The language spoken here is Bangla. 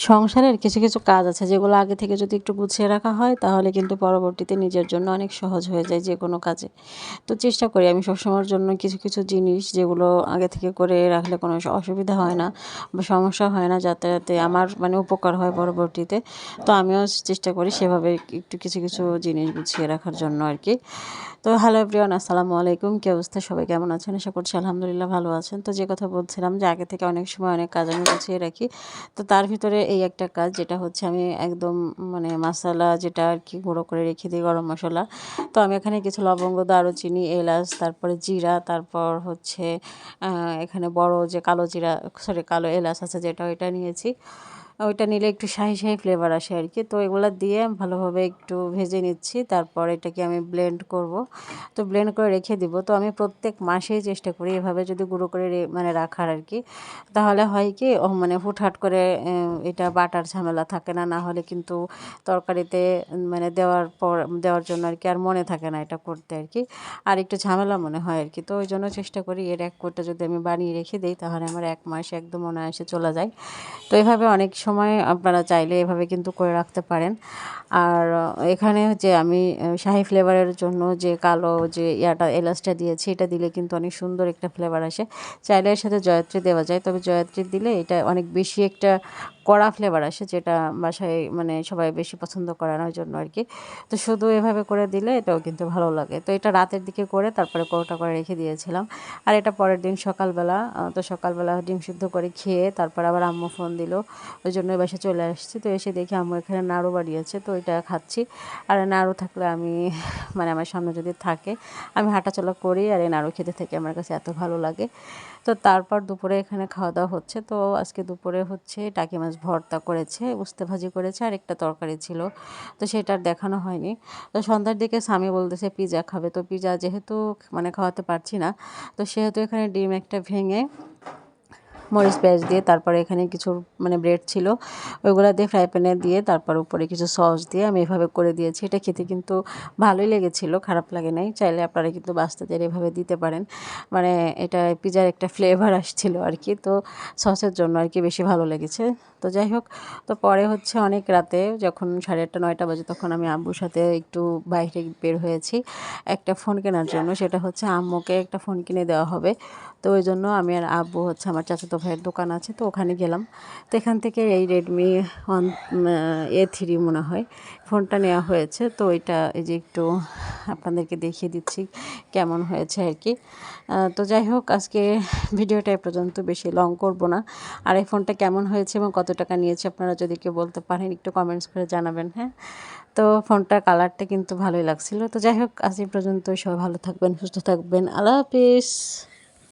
সংসারের কিছু কিছু কাজ আছে যেগুলো আগে থেকে যদি একটু গুছিয়ে রাখা হয় তাহলে কিন্তু পরবর্তীতে নিজের জন্য অনেক সহজ হয়ে যায় যে কোনো কাজে। তো চেষ্টা করি আমি সবসময়ের জন্য কিছু কিছু জিনিস যেগুলো আগে থেকে করে রাখলে কোনো অসুবিধা হয় না বা সমস্যা হয় না, যাতে আমার মানে উপকার হয় পরবর্তীতে। তো আমিও চেষ্টা করি সেভাবে একটু কিছু কিছু জিনিস গুছিয়ে রাখার জন্য আর কি। তো হ্যালো এভরিওয়ান, আসসালামু আলাইকুম। কী অবস্থা, সবাই কেমন আছেন? আশা করছি আলহামদুলিল্লাহ ভালো আছেন। তো যে কথা বলছিলাম যে আগে থেকে অনেক সময় অনেক কাজ আমি গুছিয়ে রাখি। তো তার ভিতরে এই একটা কাজ, যেটা হচ্ছে আমি একদম মানে মশলা যেটা আর কি গুঁড়ো করে রেখে দিই, গরম মশলা। তো আমি এখানে কিছু লবঙ্গ, দারুচিনি, এলাচ, তারপরে জিরা, তারপর হচ্ছে এখানে বড় যে কালো জিরা, সরি কালো এলাচ আছে যেটা, ওইটা নিয়েছি। ওইটা নিলে একটু শাহি শাহি ফ্লেভার আসে আর কি। তো এগুলো দিয়ে ভালোভাবে একটু ভেজে নিচ্ছি, তারপর এটাকে আমি ব্লেন্ড করব। তো ব্লেন্ড করে রেখে দিব। তো আমি প্রত্যেক মাসেই চেষ্টা করি এভাবে যদি গুঁড়ো করে মানে রাখার আর কি। তাহলে হয় কি মানে হুটহাট করে এটা বাটার ঝামেলা থাকে না, না হলে কিন্তু তরকারিতে মানে দেওয়ার জন্য আর কি আর মনে থাকে না এটা করতে আর কি, আর একটু ঝামেলা মনে হয় আর কি। তো ওই জন্য চেষ্টা করি এর এক কোটা যদি আমি বানিয়ে রেখে দিই তাহলে আমার এক মাস একদম অনায়াসে চলে যায়। তো এভাবে অনেক সময় আপনারা চাইলে এভাবে কিন্তু করে রাখতে পারেন। আর এখানে যে আমি শাহি ফ্লেভারের জন্য যে কালো যে এলাচটা দিয়েছি, এটা দিলে কিন্তু অনেক সুন্দর একটা ফ্লেভার আসে। চাইলে এর সাথে জয়ত্রী দেওয়া যায়, তবে জয়ত্রী দিলে এটা অনেক বেশি একটা কড়া ফ্লেভার আসে, যেটা বাসায় মানে সবাই বেশি পছন্দ করে না, ওই জন্য আর কি। তো শুধু এভাবে করে দিলে এটাও কিন্তু ভালো লাগে। তো এটা রাতের দিকে করে তারপরে কৌটা করে রেখে দিয়েছিলাম। আর এটা পরের দিন সকালবেলা, তো সকালবেলা ডিম সিদ্ধ করে খেয়ে তারপর আবার আম্মু ফোন দিল, ওই জন্য বাসায় চলে আসছি। তো এসে দেখি আম্মু এখানে নাড়ু বানিয়েছে, তো ওইটা খাচ্ছি। আর নাড়ু থাকলে আমি মানে আমার সামনে যদি থাকে আমি হাঁটাচলা করি আর এই নাড়ু খেতে থেকে আমার কাছে এত ভালো লাগে। তো তারপর দুপুরে এখানে খাওয়া দাওয়া হচ্ছে। তো আজকে দুপুরে হচ্ছে টাকি মাছ ভর্তা করেছে, উস্তে ভাজি করেছে, আর একটা তরকারি ছিল, তো সেটা আর দেখানো হয়নি। তো সন্ধ্যার দিকে স্বামী বলতেছে পিৎজা খাবে। তো পিৎজা যেহেতু মানে খাওয়াতে পারছি না, তো সেহেতু এখানে ডিম একটা ভেঙে মরিচ পেঁয়াজ দিয়ে, তারপরে এখানে কিছু মানে ব্রেড ছিল ওইগুলো দিয়ে ফ্রাই প্যানে দিয়ে, তারপর উপরে কিছু সস দিয়ে আমি এভাবে করে দিয়েছি। এটা খেতে কিন্তু ভালোই লেগেছিলো, খারাপ লাগে নাই। চাইলে আপনারা কিন্তু বাচ্চাদের এভাবে দিতে পারেন, মানে এটা পিজার একটা ফ্লেভার আসছিল আর কি। তো সসের জন্য আর কি বেশি ভালো লেগেছে। তো যাই হোক, তো পরে হচ্ছে অনেক রাতে যখন 8:30 9টা বাজে, তখন আমি আব্বুর সাথে একটু বাইরে বের হয়েছি একটা ফোন কেনার জন্য। সেটা হচ্ছে আম্মুকে একটা ফোন কিনে দেওয়া হবে। তো ওই জন্য আমি আর আব্বু হচ্ছে আমার চাচাতো ভাইয়ের দোকান আছে, তো ওখানে গেলাম। তো এখান থেকে এই রেডমি ওয়ান A3 মনে হয় ফোনটা নেওয়া হয়েছে। তো এটা এই যে একটু আপনাদেরকে দেখিয়ে দিচ্ছি কেমন হয়েছে আর কি। তো যাই হোক, আজকে ভিডিওটা এ পর্যন্ত, বেশি লং করব না। আর এই ফোনটা কেমন হয়েছে এবং কত টাকা নিয়েছে আপনারা যদি কেউ বলতে পারেন একটু কমেন্টস করে জানাবেন, হ্যাঁ। তো ফোনটার কালারটা কিন্তু ভালোই লাগছিল। তো যাই হোক, আজ এই পর্যন্ত, সবাই ভালো থাকবেন, সুস্থ থাকবেন, আল্লাহ হাফিজ।